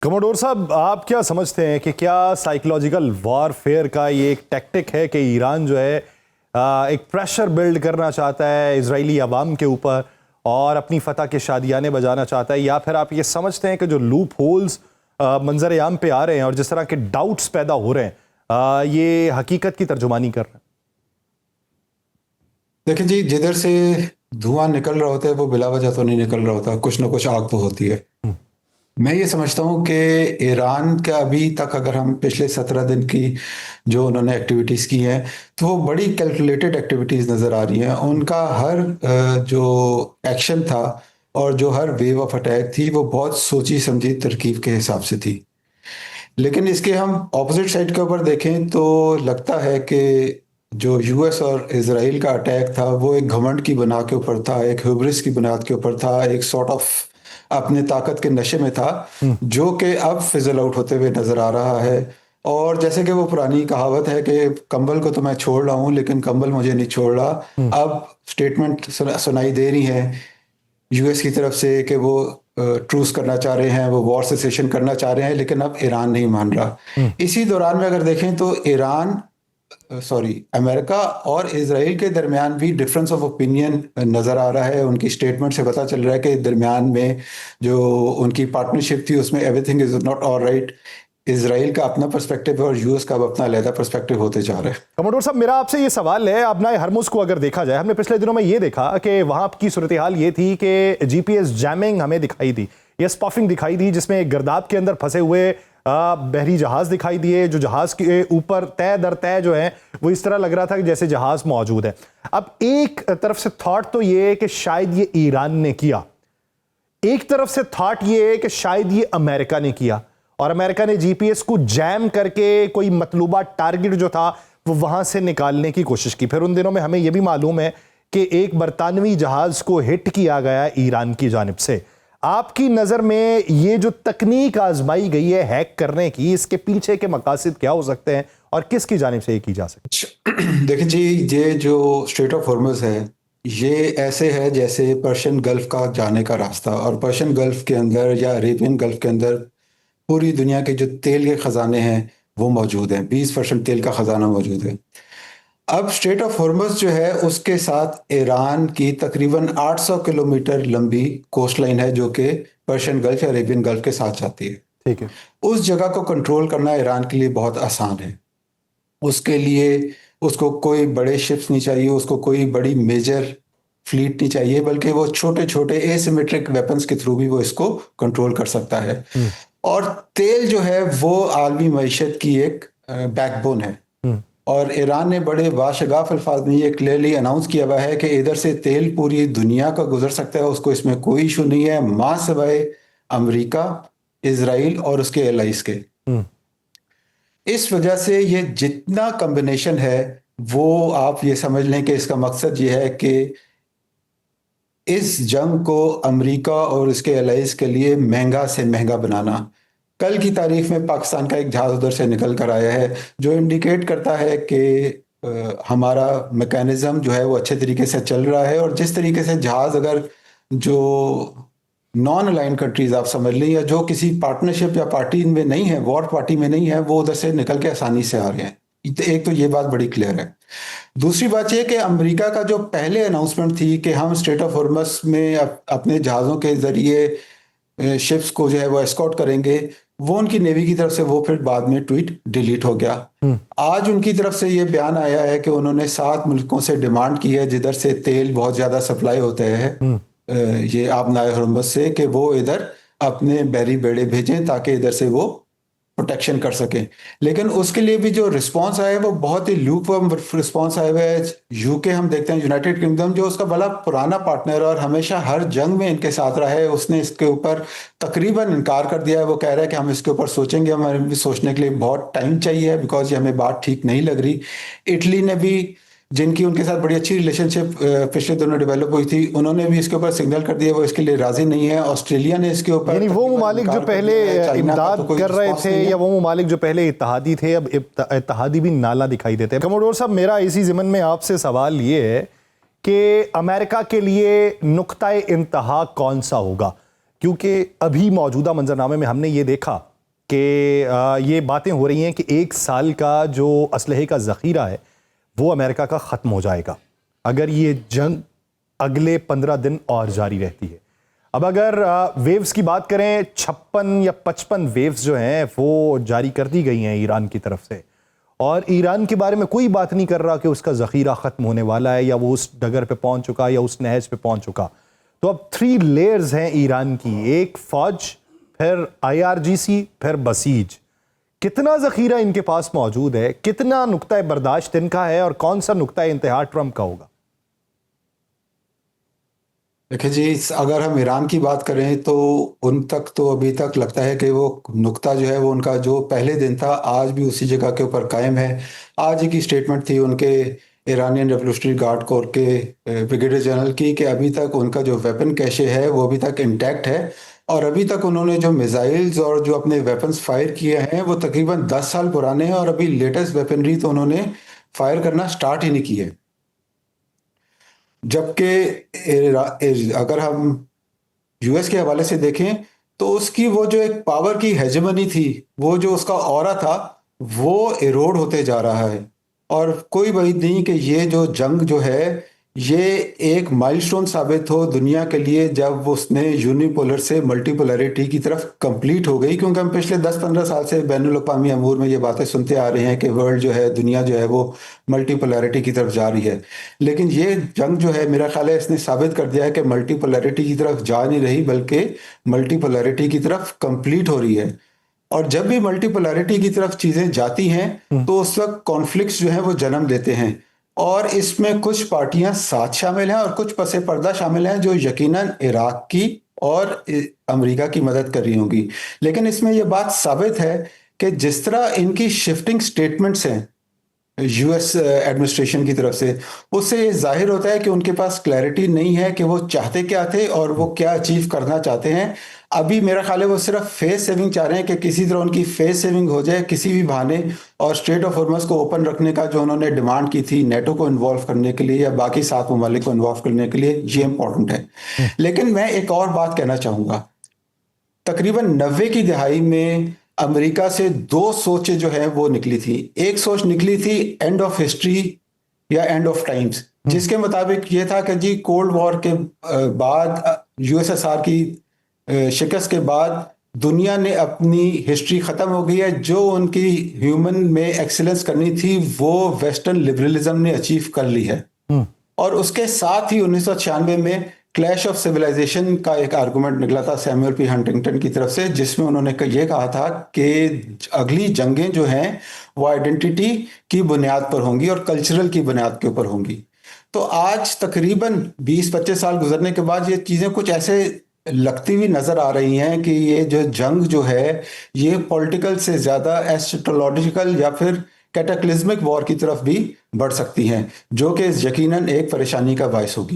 Commodore साहब, आप क्या समझते हैं कि क्या साइकोलॉजिकल वॉरफेयर का ये एक टैक्टिक है कि ईरान जो है एक प्रेशर बिल्ड करना चाहता है इजरायली अवाम के ऊपर और अपनी फतह के शादियाने बजाना चाहता है, या फिर आप ये समझते हैं कि जो लूप होल्स मंजर आम पे आ रहे हैं और जिस तरह के डाउट्स पैदा हो रहे हैं ये हकीकत की तर्जुमानी कर रहे हैं? देखिए जी, जिधर से धुआं निकल रहा होता है वो बिला वजह तो नहीं निकल रहा होता, कुछ ना कुछ आग तो होती है। मैं ये समझता हूँ कि ईरान का अभी तक अगर हम पिछले 17 दिन की जो उन्होंने एक्टिविटीज़ की हैं तो वो बड़ी कैलकुलेटेड एक्टिविटीज़ नज़र आ रही हैं। उनका हर जो एक्शन था और जो हर वेव ऑफ अटैक थी वो बहुत सोची समझी तरकीब के हिसाब से थी। लेकिन इसके हम ऑपोजिट साइड के ऊपर देखें तो लगता है कि जो यूएस और इसराइल का अटैक था वो एक घमंड की बुनियाद के ऊपर था, एक ह्यूब्रिस की बुनियाद के ऊपर था, एक सॉर्ट ऑफ अपने ताकत के नशे में था, जो कि अब फिजल आउट होते हुए नजर आ रहा है। और जैसे कि वो पुरानी कहावत है कि कंबल को तो मैं छोड़ रहा हूँ लेकिन कंबल मुझे नहीं छोड़ रहा। अब स्टेटमेंट सुनाई दे रही है यूएस की तरफ से कि वो ट्रूस करना चाह रहे हैं, वो वॉर सेसेशन करना चाह रहे हैं, लेकिन अब ईरान नहीं मान रहा। इसी दौरान में अगर देखें तो अमेरिका और इजराइल के दरमियान भी डिफरेंस ऑफ ओपिनियन नज़र आ रहा है। उनकी स्टेटमेंट से पता चल रहा है कि दरमियान में जो उनकी पार्टनरशिप थी उसमें everything is not all right. Israel का अपना पर्सपेक्टिव है और यूएस का अपना अलग पर्सपेक्टिव होते जा रहा है। कमोडोर साहब, मेरा आपसे ये सवाल है, अपना हरमुज को अगर देखा जाए, हमने पिछले दिनों में ये देखा कि वहां की सूरत हाल ये थी कि जीपीएस जैमिंग हमें दिखाई दी, ये स्पफिंग दिखाई दी, जिसमें गर्दाब के अंदर फंसे हुए बहरी जहाज दिखाई दिए, जो जहाज के ऊपर तय दर तय जो है वो इस तरह लग रहा था कि जैसे जहाज मौजूद है। अब एक तरफ से थॉट तो ये है कि शायद ये ईरान ने किया, एक तरफ से थॉट ये है कि शायद ये अमेरिका ने किया और अमेरिका ने जीपीएस को जैम करके कोई मतलूबा टारगेट जो था वो वहां से निकालने की कोशिश की। फिर उन दिनों में हमें यह भी मालूम है कि एक बरतानवी जहाज को हिट किया गया ईरान की जानिब से। आपकी नजर में ये जो तकनीक आजमाई गई है हैक करने की, इसके पीछे के मकासद क्या हो सकते हैं और किसकी जानिब से ये की जा सकती है? देखिए जी, ये जो स्ट्रेट ऑफ हॉर्मुज है ये ऐसे है जैसे पर्शियन गल्फ का जाने का रास्ता, और पर्शियन गल्फ के अंदर या अरेबियन गल्फ के अंदर पूरी दुनिया के जो तेल के खजाने हैं वो मौजूद हैं। 20% तेल का खजाना मौजूद है। अब स्ट्रेट ऑफ हॉर्मुज जो है उसके साथ ईरान की तकरीबन 800 किलोमीटर लंबी कोस्ट लाइन है जो कि पर्शियन गल्फ या अरेबियन गल्फ के साथ जाती है। ठीक है। उस जगह को कंट्रोल करना ईरान के लिए बहुत आसान है। उसके लिए उसको कोई बड़े शिप्स नहीं चाहिए, उसको कोई बड़ी मेजर फ्लीट नहीं चाहिए, बल्कि वो छोटे छोटे एसिमेट्रिक वेपन्स के थ्रू भी वो इसको कंट्रोल कर सकता है। और तेल जो है वो आलमी मईशत की एक बैकबोन है। और ईरान ने बड़े वाशगाफ अल्फाज में ये क्लियरली अनाउंस किया हुआ है कि इधर से तेल पूरी दुनिया का गुजर सकता है, उसको इसमें कोई इशू नहीं है, मां सिवाय अमेरिका, इजराइल और उसके एलाइज के। इस वजह से ये जितना कॉम्बिनेशन है वो आप ये समझ लें कि इसका मकसद ये है कि इस जंग को अमेरिका और उसके एलाइज के लिए महंगा से महंगा बनाना। कल की तारीख में पाकिस्तान का एक जहाज उधर से निकल कर आया है जो इंडिकेट करता है कि हमारा मैकेनिज्म जो है वो अच्छे तरीके से चल रहा है। और जिस तरीके से जहाज अगर जो नॉन अलाइन कंट्रीज आप समझ लें या जो किसी पार्टनरशिप या पार्टी में नहीं है, वॉर पार्टी में नहीं है, वो उधर से निकल के आसानी से आ रहे हैं। एक तो ये बात बड़ी क्लियर है। दूसरी बात यह कि अमेरिका का जो पहले अनाउंसमेंट थी कि हम स्ट्रेट ऑफ हॉर्मस में अपने जहाज़ों के जरिए शिप्स को जो है वो एस्कॉर्ट करेंगे, वो उनकी नेवी की तरफ से वो फिर बाद में ट्वीट डिलीट हो गया। आज उनकी तरफ से ये बयान आया है कि उन्होंने 7 मुल्कों से डिमांड की है जिधर से तेल बहुत ज़्यादा सप्लाई होते हैं ये आबनाए हरमुज़ से, कि वो इधर अपने बहरी बेड़े भेजें ताकि इधर से वो प्रोटेक्शन कर सकें। लेकिन उसके लिए भी जो रिस्पांस आया है वो बहुत ही लूपवर्म रिस्पांस आया हुआ है। यूके हम देखते हैं, यूनाइटेड किंगडम जो उसका बड़ा पुराना पार्टनर और हमेशा हर जंग में इनके साथ रहा है, उसने इसके ऊपर तकरीबन इनकार कर दिया है। वो कह रहा है कि हम इसके ऊपर सोचेंगे, हमें भी सोचने के लिए बहुत टाइम चाहिए बिकॉज ये हमें बात ठीक नहीं लग रही। इटली ने भी, जिनकी उनके साथ बड़ी अच्छी रिलेशनशिप पिछले दिनों डेवलप हुई थी, उन्होंने भी इसके ऊपर सिग्नल कर दिया वो इसके लिए राजी नहीं है। ऑस्ट्रेलिया ने इसके ऊपर, यानी वो ममालिक जो पहले इमदाद कर रहे थे या वो ममालिक जो पहले इत्तहादी थे अब इत्तहादी भी नाला दिखाई देते हैं। कमोडोर साहब, मेरा इसी ज़िमन में आपसे सवाल ये है कि अमेरिका के लिए नुक्ता इंतहा कौन सा होगा, क्योंकि अभी मौजूदा मंजरनामे में हमने ये देखा कि ये बातें हो रही हैं कि 1 साल का जो असलहे का ज़ख़ीरा है वो अमेरिका का ख़त्म हो जाएगा अगर ये जंग अगले 15 दिन और जारी रहती है। अब अगर वेव्स की बात करें, 56 या 55 वेव्स जो हैं वो जारी कर दी गई हैं ईरान की तरफ से, और ईरान के बारे में कोई बात नहीं कर रहा कि उसका ज़ख़ीरा ख़त्म होने वाला है या वो उस डगर पे पहुंच चुका या उस नहज पे पहुंच चुका। तो अब 3 लेयर्स हैं ईरान की, एक फ़ौज, फिर IRGC, फिर बसीज। कितना ज़ख़ीरा इनके पास मौजूद है, कितना नुक्ता बर्दाश्त इनका है और कौन सा नुक्ता इंतहा ट्रंप का होगा? देखिए जी, अगर हम ईरान की बात करें तो उन तक तो अभी तक लगता है कि वो नुक्ता जो है वो उनका जो पहले दिन था आज भी उसी जगह के ऊपर कायम है। आज ही की स्टेटमेंट थी उनके ईरानियन रेवोल्यूशनरी गार्ड कोर के ब्रिगेडियर जनरल की कि अभी तक उनका जो वेपन कैशे है वो अभी तक इंटैक्ट है और अभी तक उन्होंने जो मिसाइल्स और जो अपने वेपन्स फायर किए हैं वो तकरीबन 10 साल पुराने हैं और अभी लेटेस्ट वेपनरी तो उन्होंने फायर करना स्टार्ट ही नहीं की है। जबकि अगर हम यूएस के हवाले से देखें तो उसकी वो जो एक पावर की हेजेमनी थी, वो जो उसका ऑरा था, वो इरोड होते जा रहा है और कोई वजह नहीं कि ये जो जंग जो है ये एक माइलस्टोन साबित हो दुनिया के लिए जब उसने यूनिपोलर से मल्टीपोलैरिटी की तरफ कंप्लीट हो गई, क्योंकि हम पिछले 10-15 साल से बैनुल अक़वामी अमूर में ये बातें सुनते आ रहे हैं कि वर्ल्ड जो है, दुनिया जो है वो मल्टीपोलैरिटी की तरफ जा रही है। लेकिन ये जंग जो है मेरा ख्याल है इसने साबित कर दिया है कि मल्टीपोलैरिटी की तरफ जा नहीं रही बल्कि मल्टीपोलैरिटी की तरफ कंप्लीट हो रही है। और जब भी मल्टीपोलैरिटी की तरफ चीजें जाती हैं तो उस वक्त कॉन्फ्लिक्ट्स जो हैं वो जन्म लेते हैं और इसमें कुछ पार्टियां साथ शामिल हैं और कुछ पसे पर्दा शामिल हैं जो यकीनन इराक की और अमेरिका की मदद कर रही होंगी। लेकिन इसमें यह बात साबित है कि जिस तरह इनकी शिफ्टिंग स्टेटमेंट्स हैं यूएस एडमिनिस्ट्रेशन की तरफ से, उससे ये जाहिर होता है कि उनके पास क्लैरिटी नहीं है कि वो चाहते क्या थे और वो क्या अचीव करना चाहते हैं। अभी मेरा ख्याल है वो सिर्फ फेस सेविंग चाह रहे हैं कि किसी तरह उनकी फेस सेविंग हो जाए किसी भी बहाने, और स्ट्रेट ऑफ हॉर्मज़ को ओपन रखने का जो उन्होंने डिमांड की थी नेटो को इन्वॉल्व करने के लिए या बाकी 7 ममालिक को इन्वॉल्व करने के लिए, ये इंपॉर्टेंट है। लेकिन मैं एक और बात कहना चाहूँगा, तकरीबन 90 की दहाई में अमेरिका से 2 सोचें जो है वो निकली थी। एक सोच निकली थी एंड ऑफ हिस्ट्री या एंड ऑफ टाइम्स, जिसके मुताबिक ये था कि जी कोल्ड वॉर के बाद यूएसएसआर की शिकस्त के बाद दुनिया ने अपनी हिस्ट्री ख़त्म हो गई है, जो उनकी ह्यूमन में एक्सीलेंस करनी थी वो वेस्टर्न लिबरलिज्म ने अचीव कर ली है। और उसके साथ ही 1996 में क्लैश ऑफ सिविलाइजेशन का एक आर्गुमेंट निकला था सैमुअल पी हंटिंगटन की तरफ से, जिसमें उन्होंने ये कहा था कि अगली जंगें जो हैं वो आइडेंटिटी की बुनियाद पर होंगी और कल्चरल की बुनियाद के ऊपर होंगी। तो आज तकरीबन 20-25 साल गुजरने के बाद ये चीज़ें कुछ ऐसे लगती हुई नजर आ रही हैं कि ये जो जंग जो है ये पॉलिटिकल से ज़्यादा एस्ट्रोलॉजिकल या फिर कैटाक्लिज्मिक वॉर की तरफ भी बढ़ सकती हैं, जो कि यकीनन एक परेशानी का बायस होगी।